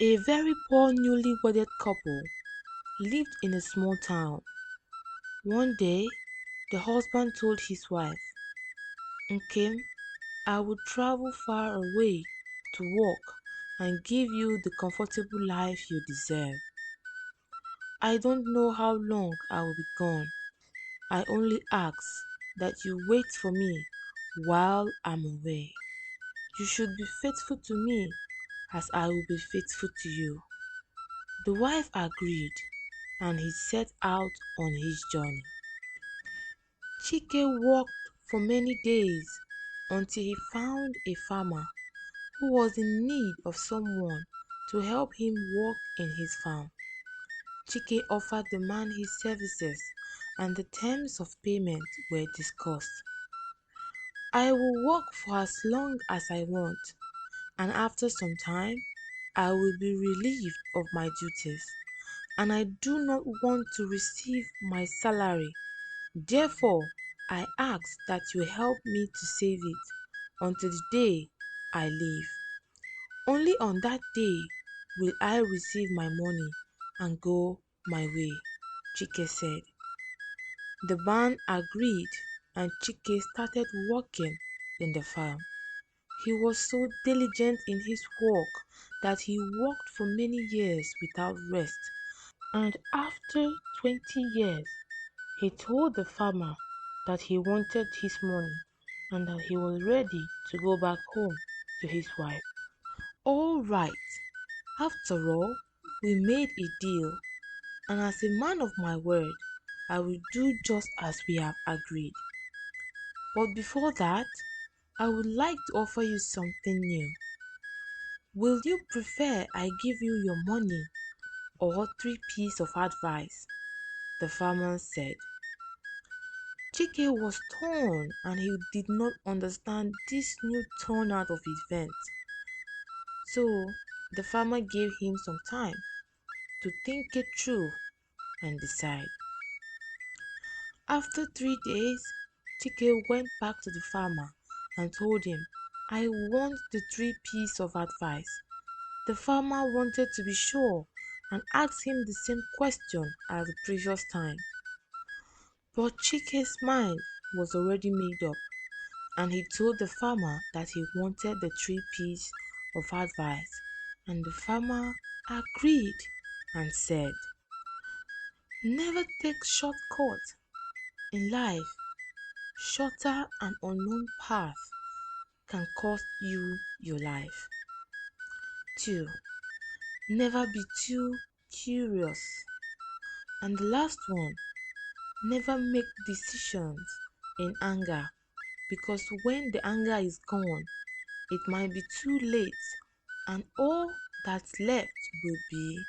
A very poor newly-wedded couple lived in a small town. One day, the husband told his wife, "Nkem, I will travel far away to work and give you the comfortable life you deserve. I don't know how long I will be gone. I only ask that you wait for me while I'm away. You should be faithful to me as I will be faithful to you." The wife agreed, and he set out on his journey. Chike walked for many days until he found a farmer who was in need of someone to help him work in his farm. Chike offered the man his services, and the terms of payment were discussed. "I will work for as long as I want, and after some time I will be relieved of my duties, and I do not want to receive my salary. Therefore, I ask that you help me to save it until the day I leave. Only on that day will I receive my money and go my way," Chike said. The man agreed, and Chike started working in the farm. He was so diligent in his work that he worked for many years without rest. And after 20 years, he told the farmer that he wanted his money and that he was ready to go back home to his wife. "All right, after all, we made a deal, and as a man of my word, I will do just as we have agreed. But before that, I would like to offer you something new. Will you prefer I give you your money or three pieces of advice?" the farmer said. Chike was torn, and he did not understand this new turnout of events. So the farmer gave him some time to think it through and decide. After 3 days, Chike went back to the farmer and told him, "I want the three pieces of advice." The farmer wanted to be sure and asked him the same question as the previous time. But Chike's mind was already made up, and he told the farmer that he wanted the three pieces of advice, and the farmer agreed and said, "Never take shortcuts in life. Shorter and unknown path can cost you your life. 2. Never be too curious. And the last one, never make decisions in anger, because when the anger is gone, it might be too late, and all that's left will be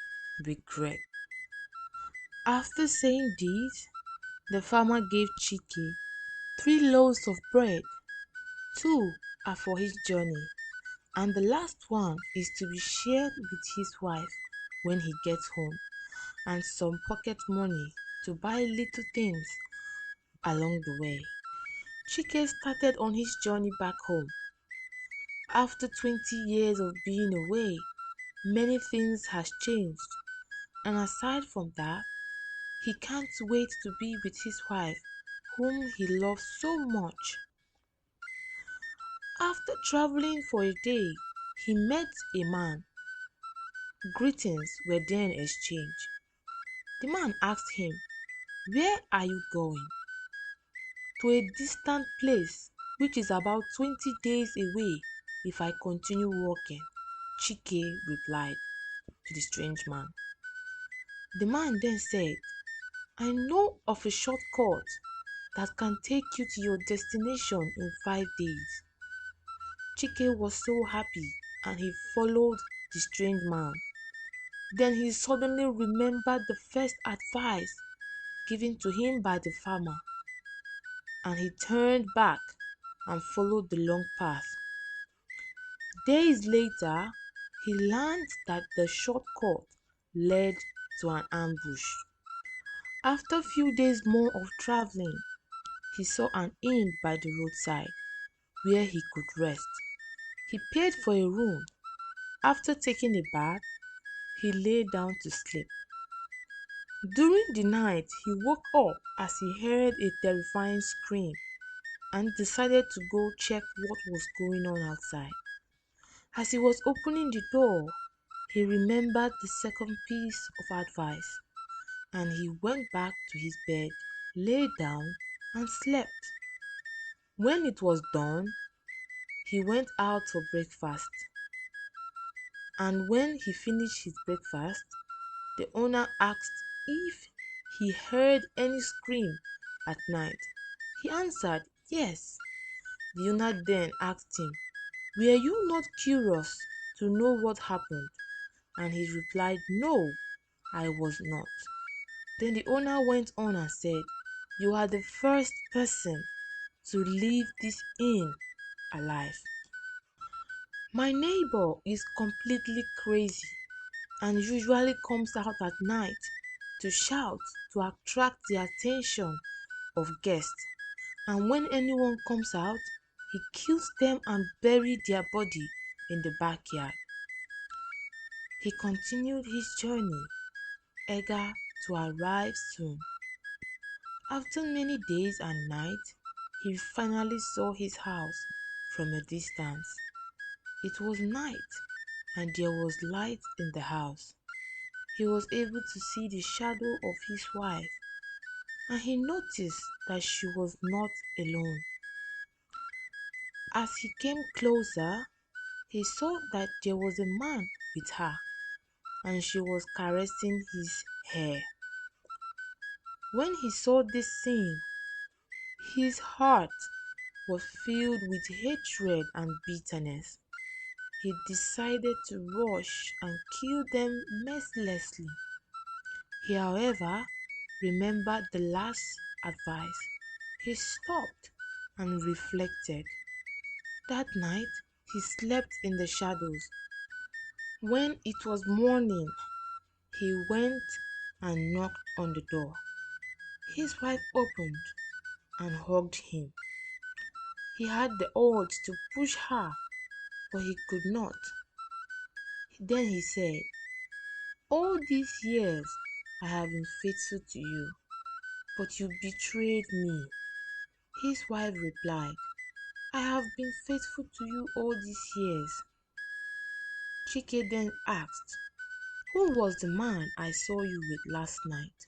regret." After saying this, the farmer gave Chike 3 loaves of bread. 2 are for his journey, and the last one is to be shared with his wife when he gets home, and some pocket money to buy little things along the way. Chike started on his journey back home. After 20 years of being away, many things has changed, and aside from that, he can't wait to be with his wife, whom he loves so much. After traveling for a day, he met a man. Greetings were then exchanged. The man asked him, "Where are you going?" "To a distant place, which is about 20 days away if I continue walking," Chike replied to the strange man. The man then said, "I know of a shortcut that can take you to your destination in 5 days." Chike was so happy, and he followed the strange man. Then he suddenly remembered the first advice given to him by the farmer, and he turned back and followed the long path. Days later, he learned that the shortcut led to an ambush. After a few days more of traveling, he saw an inn by the roadside where he could rest. He paid for a room. After taking a bath, he lay down to sleep. During the night, he woke up as he heard a terrifying scream and decided to go check what was going on outside. As he was opening the door, he remembered the second piece of advice and he went back to his bed, lay down, and slept. When it was dawn, he went out for breakfast. And when he finished his breakfast, the owner asked if he heard any scream at night. He answered yes. The owner then asked him, "Were you not curious to know what happened?" And he replied, "No, I was not." Then the owner went on and said, "You are the first person to leave this inn alive. My neighbor is completely crazy and usually comes out at night to shout to attract the attention of guests. And when anyone comes out, he kills them and buries their body in the backyard." He continued his journey, eager to arrive soon. After many days and nights, he finally saw his house from a distance. It was night and there was light in the house. He was able to see the shadow of his wife and he noticed that she was not alone. As he came closer, he saw that there was a man with her and she was caressing his hair. When he saw this scene, his heart was filled with hatred and bitterness. He decided to rush and kill them mercilessly. He, however, remembered the last advice. He stopped and reflected. That night, he slept in the shadows. When it was morning, he went and knocked on the door. His wife opened and hugged him. He had the urge to push her, but he could not. Then he said, "All these years I have been faithful to you, but you betrayed me." His wife replied, "I have been faithful to you all these years." Chike then asked, "Who was the man I saw you with last night?"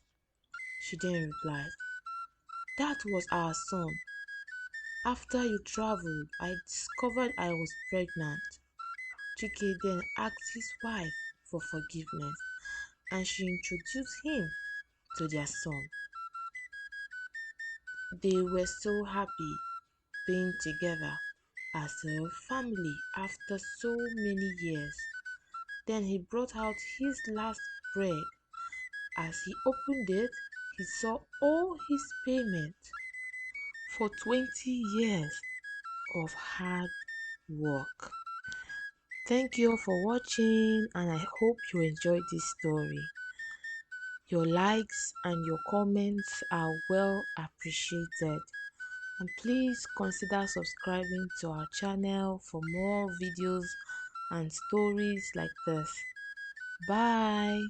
She then replied, "That was our son. After you traveled, I discovered I was pregnant." Chike then asked his wife for forgiveness and she introduced him to their son. They were so happy being together as a family after so many years. Then he brought out his last bread. As he opened it, he saw all his payment for 20 years of hard work. Thank you all for watching and I hope you enjoyed this story. Your likes and your comments are well appreciated. And please consider subscribing to our channel for more videos and stories like this. Bye.